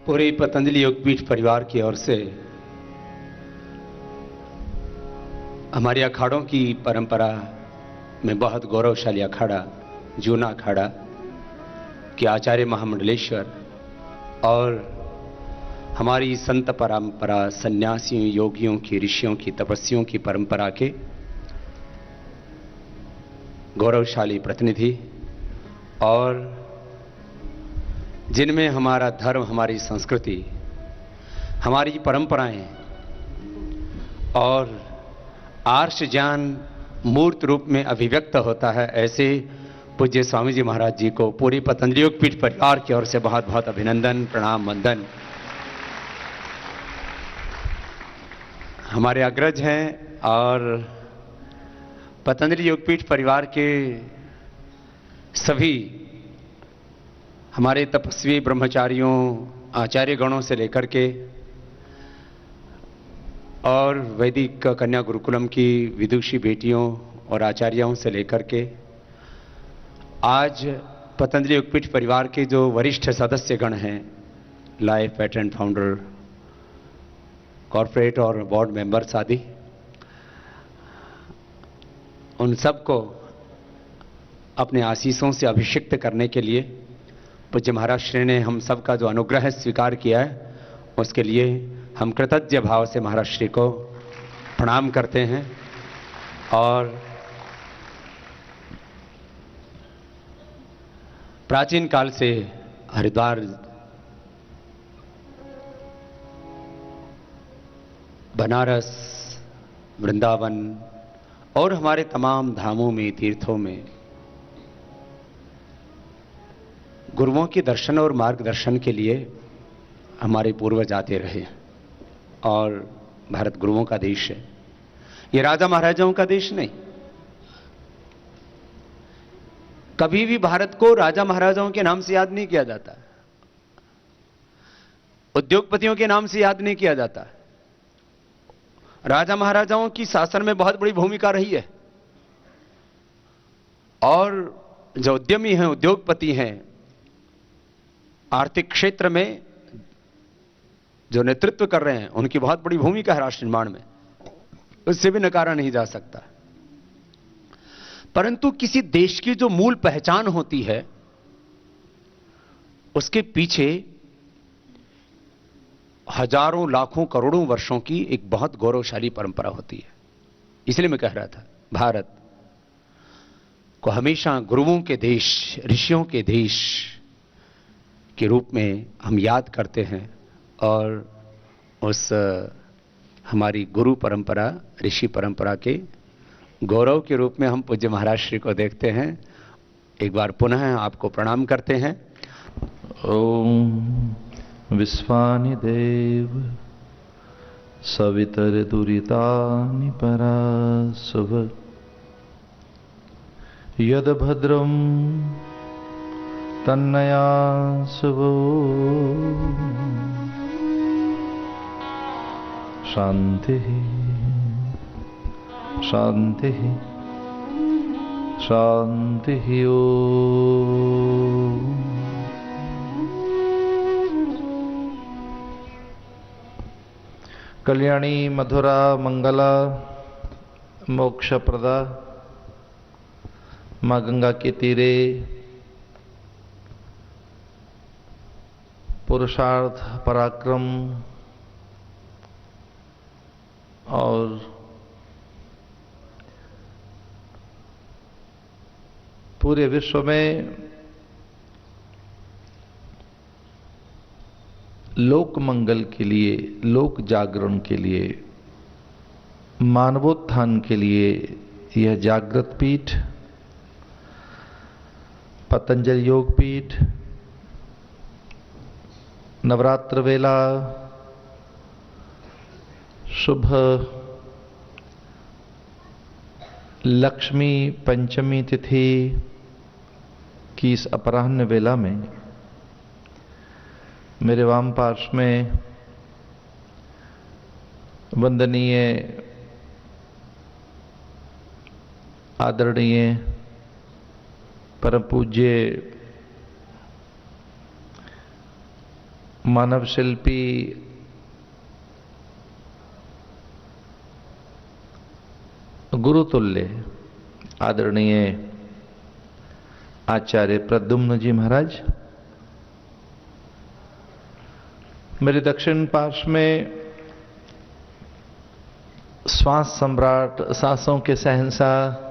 पूरे पतंजलि योगपीठ परिवार की ओर से हमारे अखाड़ों की परंपरा में बहुत गौरवशाली अखाड़ा जूना अखाड़ा कि आचार्य महामंडलेश्वर और हमारी संत परंपरा सन्यासियों योगियों की ऋषियों की तपस्वियों की परंपरा के गौरवशाली प्रतिनिधि और जिनमें हमारा धर्म हमारी संस्कृति हमारी परंपराएं और आर्ष ज्ञान मूर्त रूप में अभिव्यक्त होता है, ऐसे पूज्य स्वामी जी महाराज जी को पूरी पतंजलि योगपीठ परिवार की ओर से बहुत बहुत अभिनंदन प्रणाम वंदन। हमारे अग्रज हैं और पतंजलि योगपीठ परिवार के सभी हमारे तपस्वी ब्रह्मचारियों आचार्य गणों से लेकर के और वैदिक कन्या गुरुकुलम की विदुषी बेटियों और आचार्यों से लेकर के आज पतंजलि योगपीठ परिवार के जो वरिष्ठ सदस्यगण हैं, लाइफ पैटर्न फाउंडर, कॉर्पोरेट और बोर्ड मेंबर्स आदि, उन सबको अपने आशीषों से अभिषिक्त करने के लिए पूज्य महाराज श्री ने हम सबका जो अनुग्रह स्वीकार किया है, उसके लिए हम कृतज्ञ भाव से महाराज श्री को प्रणाम करते हैं। और प्राचीन काल से हरिद्वार, बनारस, वृंदावन और हमारे तमाम धामों में तीर्थों में गुरुओं के दर्शन और मार्गदर्शन के लिए हमारे पूर्वज आते रहे और भारत गुरुओं का देश है। ये राजा महाराजाओं का देश नहीं। कभी भी भारत को राजा महाराजाओं के नाम से याद नहीं किया जाता, उद्योगपतियों के नाम से याद नहीं किया जाता। राजा महाराजाओं की शासन में बहुत बड़ी भूमिका रही है और जो उद्यमी हैं, उद्योगपति हैं, आर्थिक क्षेत्र में जो नेतृत्व कर रहे हैं, उनकी बहुत बड़ी भूमिका है राष्ट्र निर्माण में, उससे भी नकारा नहीं जा सकता। परंतु किसी देश की जो मूल पहचान होती है, उसके पीछे हजारों लाखों करोड़ों वर्षों की एक बहुत गौरवशाली परंपरा होती है। इसलिए मैं कह रहा था, भारत को हमेशा गुरुओं के देश, ऋषियों के देश के रूप में हम याद करते हैं और उस हमारी गुरु परंपरा, ऋषि परंपरा के गौरव के रूप में हम पूज्य महाराज श्री को देखते हैं। एक बार पुनः आपको प्रणाम करते हैं। ओम विश्वानि देव सवितर दुरितानि परासुभ यद भद्रम तन्नया शुभो शांति शांति शांति ओम। कल्याणी मधुरा मंगला मोक्षप्रदा माँ गंगा के तीरे पुरुषार्थ पराक्रम और पूरे विश्व में लोक मंगल के लिए, लोक जागरण के लिए, मानवोत्थान के लिए यह जागृत पीठ पतंजलि योग पीठ नवरात्र वेला शुभ लक्ष्मी पंचमी तिथि की इस अपराह्न वेला में मेरे वाम पार्श्व में वंदनीय आदरणीय परम पूज्य मानव शिल्पी गुरुतुल्य आदरणीय आचार्य प्रद्युम्न जी महाराज, मेरे दक्षिण पार्श्व में श्वास सम्राट, सांसों के शहंशाह,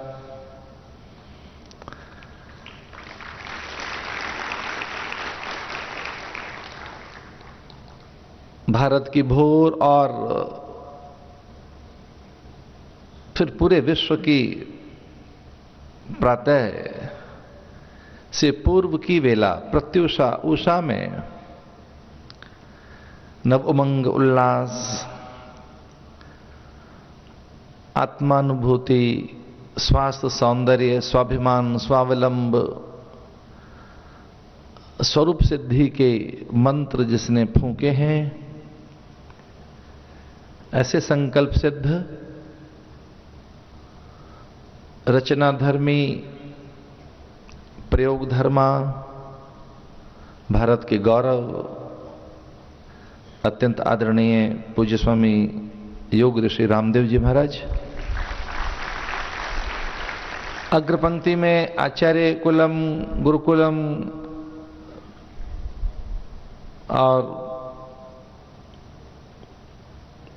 भारत की भोर और फिर पूरे विश्व की प्रातः से पूर्व की वेला प्रत्युषा उषा में नव उमंग, उल्लास, आत्मानुभूति, स्वास्थ्य, सौंदर्य, स्वाभिमान, स्वावलंब, स्वरूप सिद्धि के मंत्र जिसने फूंके हैं, ऐसे संकल्प सिद्ध, रचना धर्मी, प्रयोग धर्मा, भारत के गौरव, अत्यंत आदरणीय पूज्य स्वामी योग ऋषि रामदेव जी महाराज, अग्रपंक्ति में आचार्य कुलम, गुरुकुलम और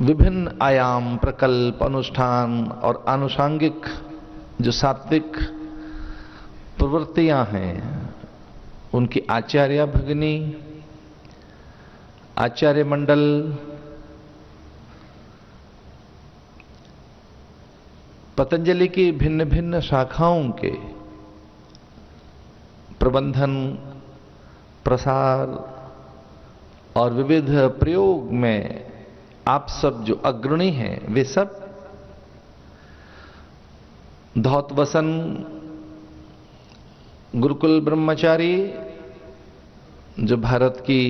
विभिन्न आयाम, प्रकल्प, अनुष्ठान और आनुषांगिक जो सात्विक प्रवृत्तियां हैं, उनकी आचार्य भगिनी, आचार्य मंडल, पतंजलि की भिन्न भिन्न शाखाओं के प्रबंधन, प्रसार और विविध प्रयोग में आप सब जो अग्रणी हैं, वे सब धौतवसन गुरुकुल ब्रह्मचारी जो भारत की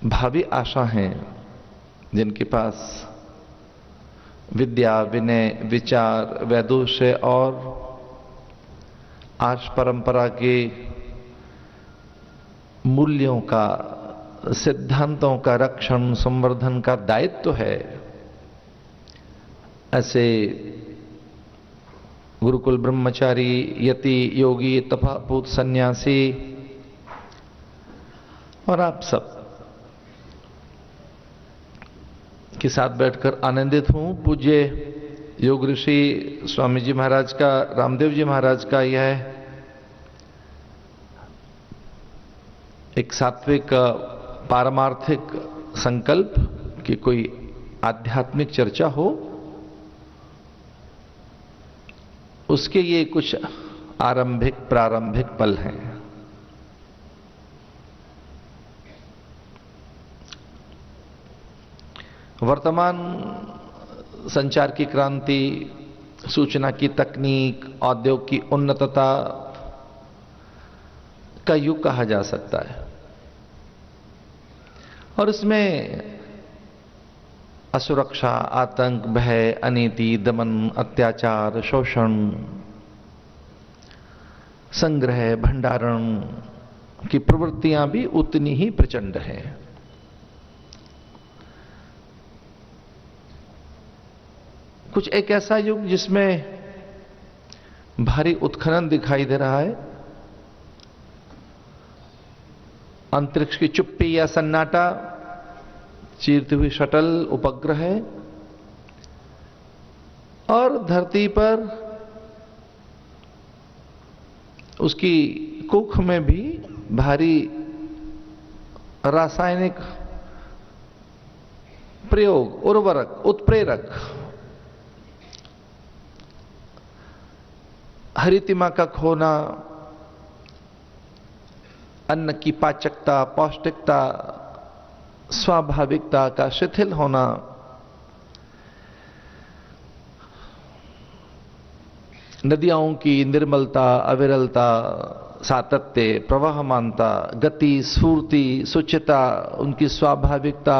भावी आशा हैं, जिनके पास विद्या, विनय, विचार, वैदुष्य और आर्ष परंपरा के मूल्यों का, सिद्धांतों का रक्षण, संवर्धन का दायित्व है, ऐसे गुरुकुल ब्रह्मचारी, यति, योगी, तपस्वी, सन्यासी और आप सब के साथ बैठकर आनंदित हूं। पूज्य योग ऋषि स्वामी जी महाराज का, रामदेव जी महाराज का यह एक सात्विक पारमार्थिक संकल्प कि कोई आध्यात्मिक चर्चा हो, उसके ये कुछ प्रारंभिक पल हैं। वर्तमान संचार की क्रांति, सूचना की तकनीक, औद्योगिक की उन्नतता का युग कहा जा सकता है और इसमें असुरक्षा, आतंक, भय, अनीति, दमन, अत्याचार, शोषण, संग्रह, भंडारण की प्रवृत्तियां भी उतनी ही प्रचंड हैं। कुछ एक ऐसा युग जिसमें भारी उत्खनन दिखाई दे रहा है, अंतरिक्ष की चुप्पी या सन्नाटा, चीरती हुई शटल, उपग्रह और धरती पर उसकी कुख में भी भारी रासायनिक प्रयोग, उर्वरक, उत्प्रेरक, हरितिमा का खोना, अन्न की पाचकता, पौष्टिकता, स्वाभाविकता का शिथिल होना, नदियों की निर्मलता, अविरलता, सातत्य, प्रवाहमानता, गति, स्फूर्ति, शुचिता, उनकी स्वाभाविकता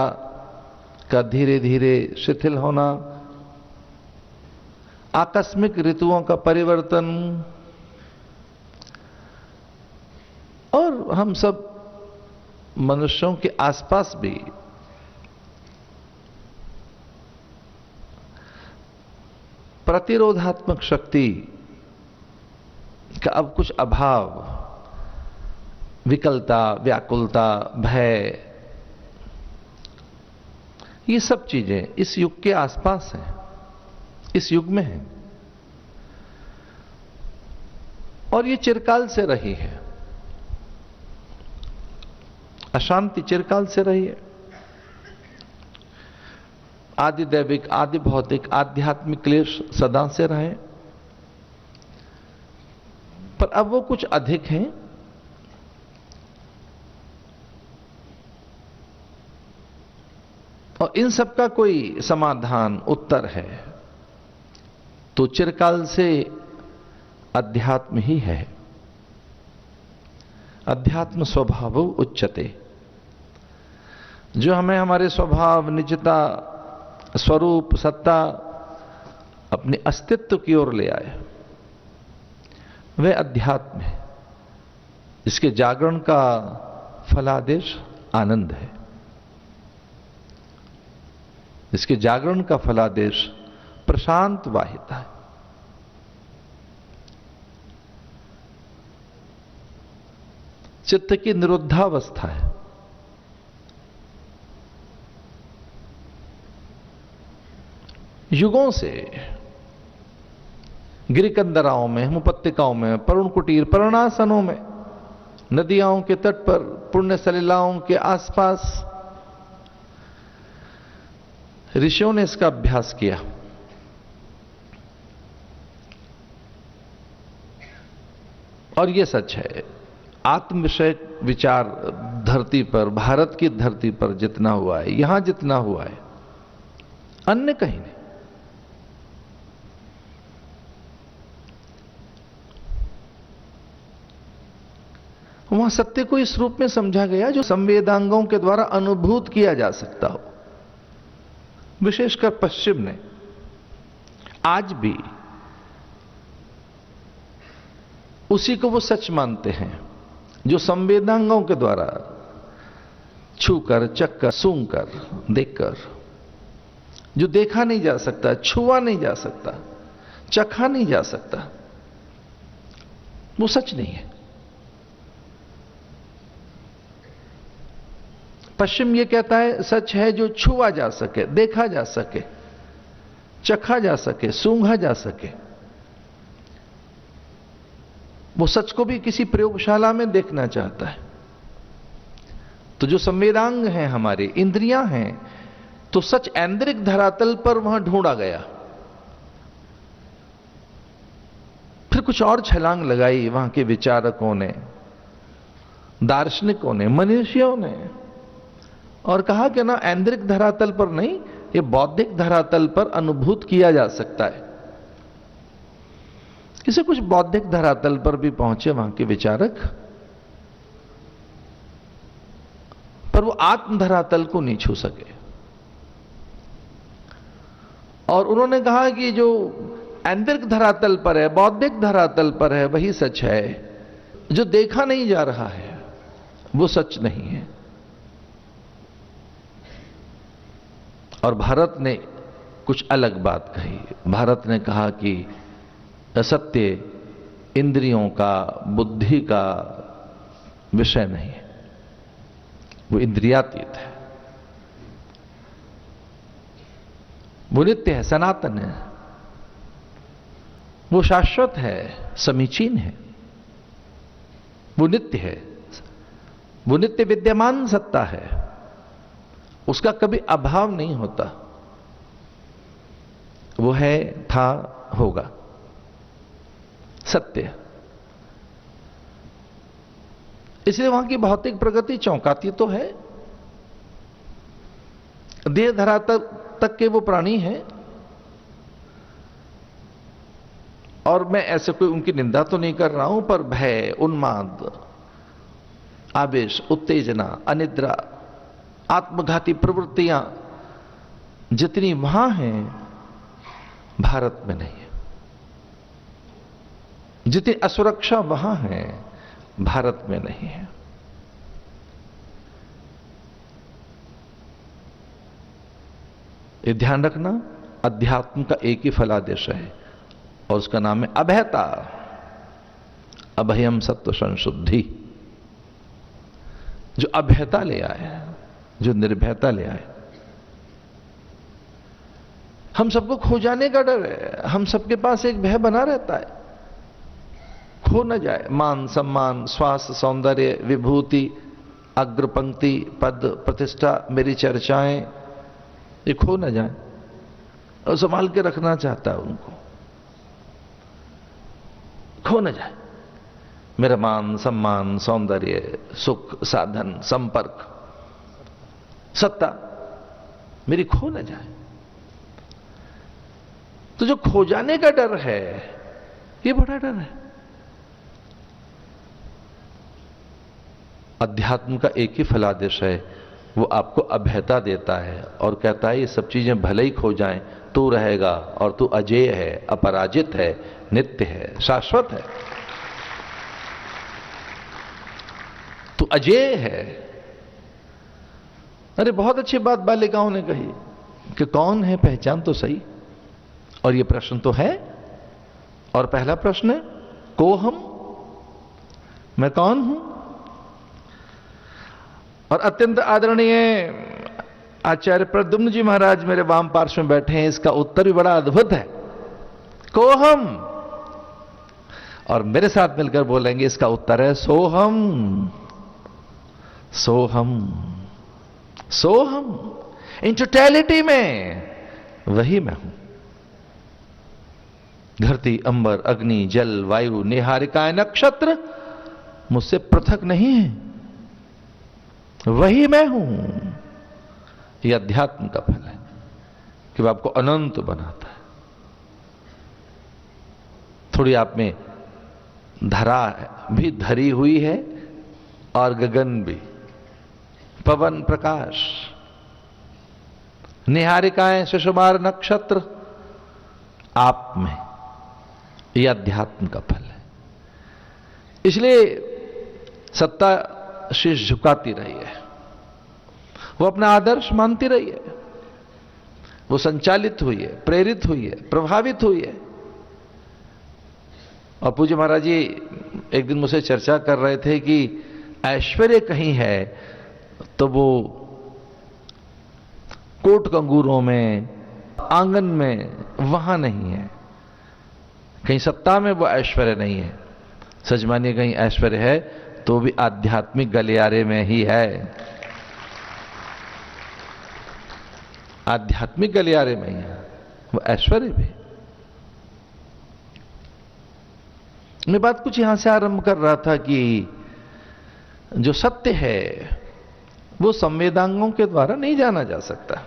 का धीरे धीरे शिथिल होना, आकस्मिक ऋतुओं का परिवर्तन और और हम सब मनुष्यों के आसपास भी प्रतिरोधात्मक शक्ति का अब कुछ अभाव, विकलता, व्याकुलता, भय, ये सब चीजें इस युग के आसपास हैं, इस युग में हैं और ये चिरकाल से रही है। अशांति चिरकाल से रही है। आदि दैविक, आदि भौतिक, आध्यात्मिक क्लेश सदा से रहे, पर अब वो कुछ अधिक हैं। और इन सब का कोई समाधान, उत्तर है तो चिरकाल से अध्यात्म ही है। अध्यात्म स्वभाव उच्चते, जो हमें हमारे स्वभाव, निजता, स्वरूप, सत्ता, अपने अस्तित्व की ओर ले आए, वह अध्यात्म है। इसके जागरण का फलादेश आनंद है। इसके जागरण का फलादेश प्रशांत वाहिता है। चित्त की निरुद्धावस्था है। युगों से गिरिकंदराओं में, हिमपत्तिकाओं में, परुण कुटीर, पर्णासनों में, नदियों के तट पर, पुण्य सलिलाओं के आसपास ऋषियों ने इसका अभ्यास किया। और यह सच है, आत्म विषय विचार धरती पर, भारत की धरती पर जितना हुआ है, यहां जितना हुआ है, अन्य कहीं नहीं। वहां सत्य को इस रूप में समझा गया जो संवेदांगों के द्वारा अनुभूत किया जा सकता हो। विशेषकर पश्चिम ने आज भी उसी को वो सच मानते हैं जो संवेदांगों के द्वारा छूकर, चखकर, सूंघकर, देखकर, जो देखा नहीं जा सकता, छुआ नहीं जा सकता, चखा नहीं जा सकता, वो सच नहीं है। पश्चिम ये कहता है सच है जो छुआ जा सके, देखा जा सके, चखा जा सके, सूंघा जा सके। वो सच को भी किसी प्रयोगशाला में देखना चाहता है। तो जो संवेदांग हैं, हमारी इंद्रियां हैं, तो सच ऐन्द्रिक धरातल पर वहां ढूंढा गया। फिर कुछ और छलांग लगाई वहां के विचारकों ने, दार्शनिकों ने, मनीषियों ने, और कहा कि ना, ऐन्द्रिक धरातल पर नहीं, ये बौद्धिक धरातल पर अनुभूत किया जा सकता है। किसी कुछ बौद्धिक धरातल पर भी पहुंचे वहां के विचारक, पर वो आत्म धरातल को नहीं छू सके। और उन्होंने कहा कि जो ऐन्द्रिक धरातल पर है, बौद्धिक धरातल पर है, वही सच है। जो देखा नहीं जा रहा है वो सच नहीं है। और भारत ने कुछ अलग बात कही। भारत ने कहा कि असत्य इंद्रियों का, बुद्धि का विषय नहीं है, वो इंद्रियातीत है, वो नित्य है, सनातन है, वो शाश्वत है, समीचीन है, वो नित्य है, वो नित्य विद्यमान सत्ता है, उसका कभी अभाव नहीं होता, वो है, था, होगा, सत्य। इसलिए वहां की भौतिक प्रगति चौंकाती तो है। देह धरा तक के वो प्राणी हैं, और मैं ऐसे कोई उनकी निंदा तो नहीं कर रहा हूं, पर भय, उन्माद, आवेश, उत्तेजना, अनिद्रा, आत्मघाती प्रवृत्तियां जितनी वहां हैं, भारत में नहीं है। जितनी असुरक्षा वहां है, भारत में नहीं है। ये ध्यान रखना, अध्यात्म का एक ही फलादेश है और उसका नाम है अभयता। अभयम सत्व संशुद्धि। जो अभयता ले आए, जो निर्भयता ले आए। हम सबको खो जाने का डर है, हम सबके पास एक भय बना रहता है, खो न जाए। मान सम्मान, स्वास्थ्य, सौंदर्य, विभूति, अग्रपंक्ति, पद, प्रतिष्ठा, मेरी चर्चाएं, ये खो न जाए। और संभाल के रखना चाहता है उनको, खो न जाए। मेरा मान सम्मान, सौंदर्य, सुख, साधन, संपर्क, सत्ता मेरी खो न जाए। तो जो खो जाने का डर है, ये बड़ा डर है। अध्यात्म का एक ही फलादेश है, वो आपको अभयता देता है और कहता है ये सब चीजें भले ही खो जाएं, तू रहेगा और तू अजेय है, अपराजित है, नित्य है, शाश्वत है। तू अजेय है। अरे बहुत अच्छी बात बालिकाओं ने कही कि कौन है, पहचान तो सही। और ये प्रश्न तो है। और पहला प्रश्न है को हम, मैं कौन हूं। और अत्यंत आदरणीय आचार्य प्रद्युम्न जी महाराज मेरे वाम पार्श्व में बैठे हैं, इसका उत्तर भी बड़ा अद्भुत है, को हम। और मेरे साथ मिलकर बोलेंगे, इसका उत्तर है सोहम। सोहम, सोहम। इन टोटैलिटी में वही मैं हूं। धरती, अंबर, अग्नि, जल, वायु, निहारिकाएं, नक्षत्र मुझसे पृथक नहीं है, वही मैं हूं। यह अध्यात्म का फल है कि वह आपको अनंत बनाता है। थोड़ी आप में धरा भी धरी हुई है और गगन भी, पवन, प्रकाश, निहारिकाएं, शिशुमार, नक्षत्र आप में। यह अध्यात्म का फल है। इसलिए सत्ता शीश झुकाती रही है, वो अपना आदर्श मानती रही है, वो संचालित हुई है, प्रेरित हुई है, प्रभावित हुई है। और पूज्य महाराज जी एक दिन मुझसे चर्चा कर रहे थे कि ऐश्वर्य कहीं है तो वो कोट कंगूरों में, आंगन में, वहां नहीं है। कहीं सत्ता में वो ऐश्वर्य नहीं है। सच मानिए, कहीं ऐश्वर्य है तो भी आध्यात्मिक गलियारे में ही है। आध्यात्मिक गलियारे में ही है वो ऐश्वर्य भी। मैं बात कुछ यहां से आरंभ कर रहा था कि जो सत्य है वो संवेदांगों के द्वारा नहीं जाना जा सकता।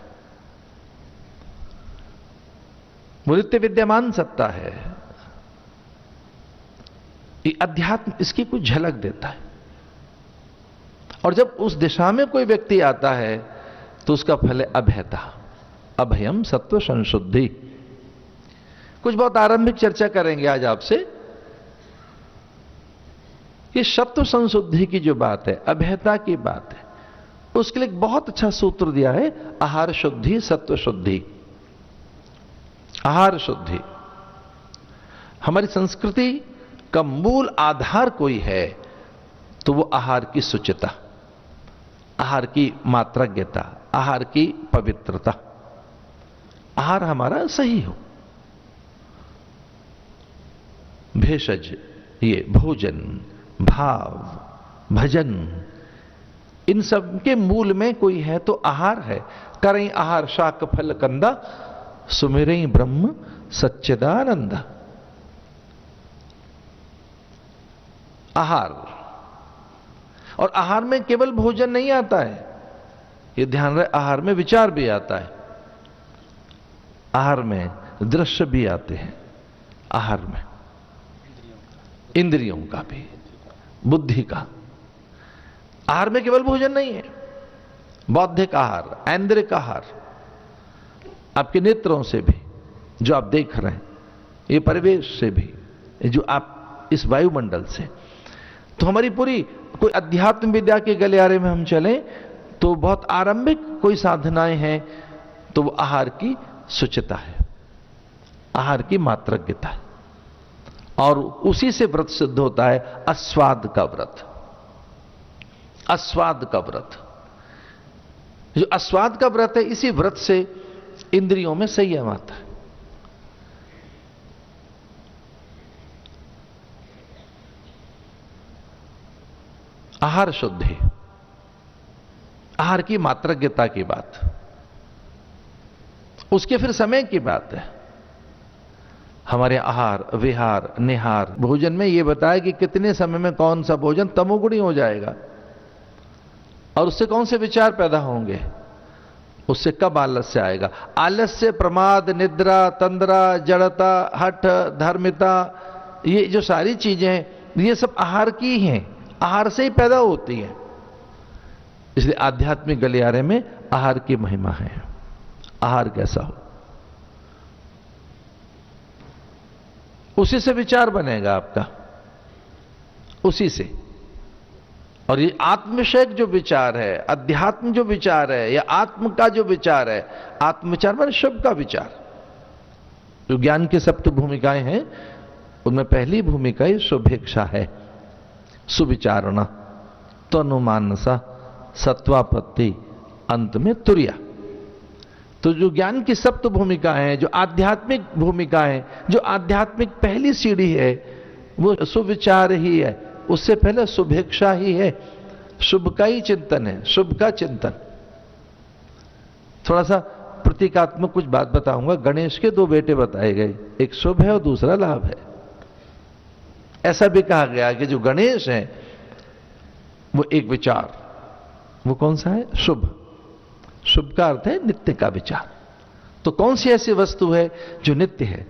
वो नित्य विद्यमान सत्ता है। ये अध्यात्म इसकी कुछ झलक देता है। और जब उस दिशा में कोई व्यक्ति आता है तो उसका फल है अभयता। अभयम सत्व संशुद्धि। कुछ बहुत आरंभिक चर्चा करेंगे आज आपसे। ये सत्व संशुद्धि की जो बात है, अभयता की बात है, उसके लिए एक बहुत अच्छा सूत्र दिया है, आहार शुद्धि, सत्व शुद्धि। आहार शुद्धि। हमारी संस्कृति का मूल आधार कोई है तो वो आहार की शुचिता, आहार की मात्रज्ञता, आहार की पवित्रता। आहार हमारा सही हो। भेषज, ये भोजन, भाव, भजन, इन सब के मूल में कोई है तो आहार है। करें आहार शाक फल कंदा, सुमिरें ब्रह्म सच्चिदानंद। आहार। और आहार में केवल भोजन नहीं आता है, यह ध्यान रहे, आहार में विचार भी आता है, आहार में दृश्य भी आते हैं, आहार में इंद्रियों का भी, बुद्धि का। आहार में केवल भोजन नहीं है, बौद्धिक आहार, ऐन्द्रिक आहार, आपके नेत्रों से भी जो आप देख रहे हैं, ये परिवेश से भी, जो आप इस वायुमंडल से। तो हमारी पूरी कोई अध्यात्म विद्या के गलियारे में हम चलें तो बहुत आरंभिक कोई साधनाएं हैं तो वो आहार की शुचिता है, आहार की मात्रज्ञता है। और उसी से व्रत सिद्ध होता है अस्वाद का व्रत। अस्वाद का व्रत, जो अस्वाद का व्रत है, इसी व्रत से इंद्रियों में संयम आता है। आहार शुद्धि, आहार की मात्रज्ञता की बात, उसके फिर समय की बात है। हमारे आहार विहार निहार भोजन में यह बताया कि कितने समय में कौन सा भोजन तमोगुणी हो जाएगा और उससे कौन से विचार पैदा होंगे, उससे कब आलस्य आएगा। आलस्य, प्रमाद, निद्रा, तंद्रा, जड़ता, हठ, धर्मिता, ये जो सारी चीजें हैं ये सब आहार की ही हैं, आहार से ही पैदा होती हैं। इसलिए आध्यात्मिक गलियारे में आहार की महिमा है। आहार कैसा हो, उसी से विचार बनेगा आपका, उसी से। और ये आत्म विषयक जो विचार है, अध्यात्म जो विचार है, या आत्म का जो विचार है, आत्म विचार माने शुभ का विचार। जो ज्ञान की सप्त भूमिकाएं हैं उनमें पहली भूमिका ही शुभेच्छा है, सुविचारणा, तो अनुमानसा, सत्वापत्ति, अंत में तुर्या। तो जो ज्ञान की सप्त भूमिकाएं हैं, जो आध्यात्मिक भूमिकाएं, जो आध्यात्मिक पहली सीढ़ी है वो सुविचार ही है, उससे पहले शुभेच्छा ही है, शुभ का ही चिंतन है, शुभ का चिंतन। थोड़ा सा प्रतीकात्मक कुछ बात बताऊंगा। गणेश के दो बेटे बताए गए, एक शुभ है और दूसरा लाभ है। ऐसा भी कहा गया कि जो गणेश है वो एक विचार, वो कौन सा है, शुभ। शुभ का अर्थ है नित्य का विचार। तो कौन सी ऐसी वस्तु है जो नित्य है,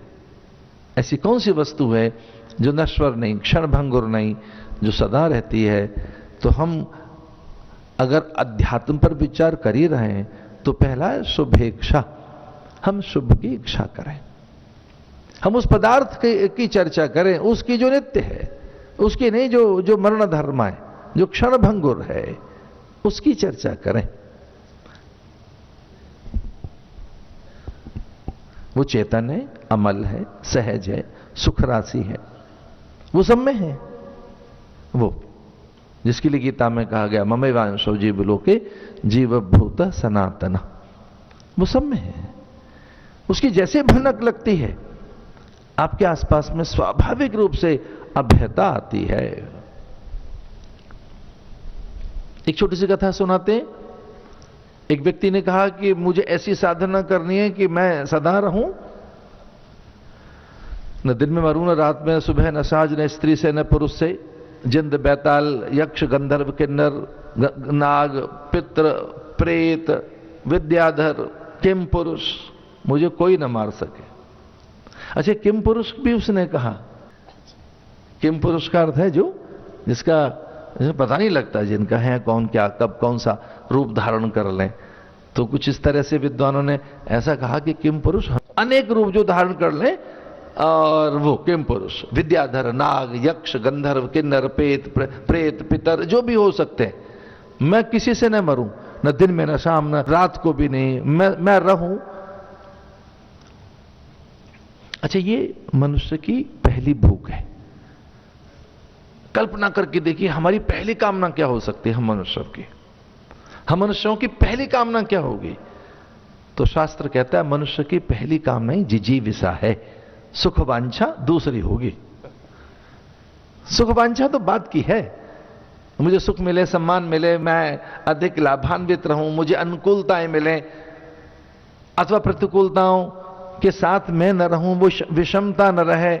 ऐसी कौन सी वस्तु है जो नश्वर नहीं, क्षणभंगुर नहीं, जो सदा रहती है। तो हम अगर अध्यात्म पर विचार कर ही रहे हैं तो पहला है शुभेच्छा, हम शुभ की इच्छा करें, हम उस पदार्थ की चर्चा करें, उसकी जो नित्य है, उसकी नहीं जो मरण धर्म है, जो क्षणभंगुर है, उसकी चर्चा करें। वो चेतन है, अमल है, सहज है, सुख राशि है, वो सब में है। वो जिसके लिए गीता में कहा गया ममेवांशो जीव लोके जीवभूत सनातन, वो सब में है। उसकी जैसे भनक लगती है आपके आसपास में स्वाभाविक रूप से अभ्यता आती है। एक छोटी सी कथा सुनाते हैं। एक व्यक्ति ने कहा कि मुझे ऐसी साधना करनी है कि मैं सदा रहूं, न दिन में मरूं, न रात में, सुबह न साँझ, न स्त्री से न पुरुष से, जिंद बैताल यक्ष गंधर्व किन्नर नाग पितृ प्रेत विद्याधर किम पुरुष मुझे कोई न मार सके। अच्छा, किम पुरुष भी उसने कहा। किम पुरुष का अर्थ है जो जिसका पता नहीं लगता, जिनका है कौन क्या कब कौन सा रूप धारण कर लें। तो कुछ इस तरह से विद्वानों ने ऐसा कहा कि किम पुरुष अनेक रूप जो धारण कर लें, और वो किम पुरुष विद्याधर नाग यक्ष गंधर्व किन्नर प्रेत पितर जो भी हो सकते हैं, मैं किसी से न मरूं, न दिन में न शाम न रात को भी नहीं, मैं रहूं। अच्छा, ये मनुष्य की पहली भूख है। कल्पना करके देखिए हमारी पहली कामना क्या हो सकती है। हम मनुष्यों की पहली कामना क्या होगी? तो शास्त्र कहता है मनुष्य की पहली कामना ही जिजीविषा है, सुख वांछा दूसरी होगी। सुख वांछा तो बात की है, मुझे सुख मिले, सम्मान मिले, मैं अधिक लाभान्वित रहूं, मुझे अनुकूलताएं मिले, अथवा प्रतिकूलताओं के साथ मैं न रहूं, वो विषमता न रहे,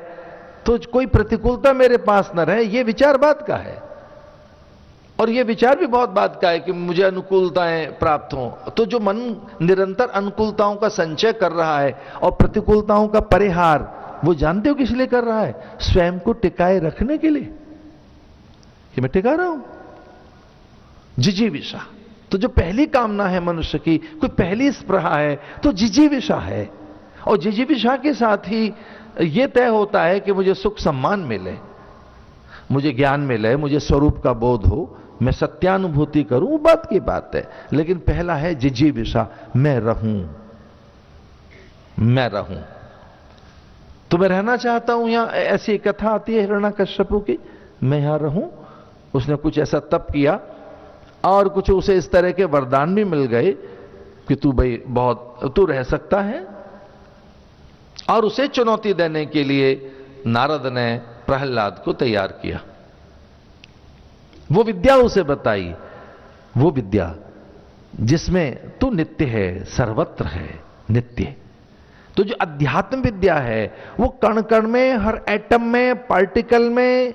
तो कोई प्रतिकूलता मेरे पास न रहे, ये विचार बात का है। और ये विचार भी बहुत बात का है कि मुझे अनुकूलताएं प्राप्त हों। तो जो मन निरंतर अनुकूलताओं का संचय कर रहा है और प्रतिकूलताओं का परिहार, वो जानते हो किस लिए कर रहा है? स्वयं को टिकाए रखने के लिए कि मैं टिका रहा हूं। जिजीविषा, तो जो पहली कामना है मनुष्य की, कोई पहली स्पृहा है तो जिजीविषा है। और जिजीविषा के साथ ही यह तय होता है कि मुझे सुख सम्मान मिले, मुझे ज्ञान मिले, मुझे स्वरूप का बोध हो, मैं सत्यानुभूति करूं, बात की बात है। लेकिन पहला है जिजीविषा, मैं रहूं, मैं रहूं। तो मैं रहना चाहता हूं यहां। ऐसी एक कथा आती है हिरण्यकश्यपु की, मैं यहां रहूं। उसने कुछ ऐसा तप किया और कुछ उसे इस तरह के वरदान भी मिल गए कि तू रह सकता है। और उसे चुनौती देने के लिए नारद ने प्रहलाद को तैयार किया। वो विद्या उसे बताई, वो विद्या जिसमें तू नित्य है, सर्वत्र है, नित्य। तो जो अध्यात्म विद्या है वो कण कण में, हर एटम में, पार्टिकल में,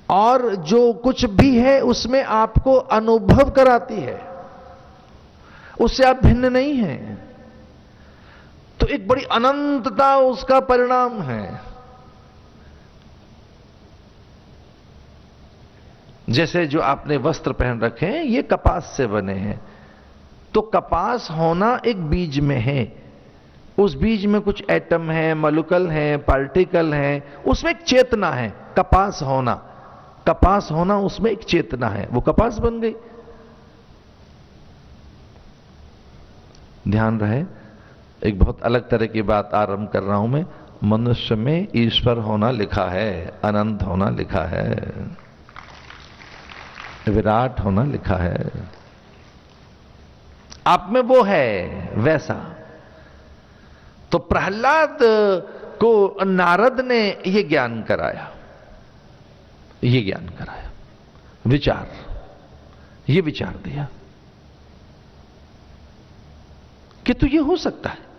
और जो कुछ भी है उसमें आपको अनुभव कराती है, उससे आप भिन्न नहीं हैं। तो एक बड़ी अनंतता उसका परिणाम है। जैसे जो आपने वस्त्र पहन रखे हैं ये कपास से बने हैं, तो कपास होना एक बीज में है, उस बीज में कुछ एटम है, मॉलिक्यूल है, पार्टिकल है, उसमें एक चेतना है। कपास होना उसमें एक चेतना है, वो कपास बन गई। ध्यान रहे, एक बहुत अलग तरह की बात आरंभ कर रहा हूं मैं। मनुष्य में ईश्वर होना लिखा है, अनंत होना लिखा है, विराट होना लिखा है। आप में वो है वैसा। तो प्रहलाद को नारद ने यह ज्ञान कराया, ये विचार दिया कि तो ये हो सकता है।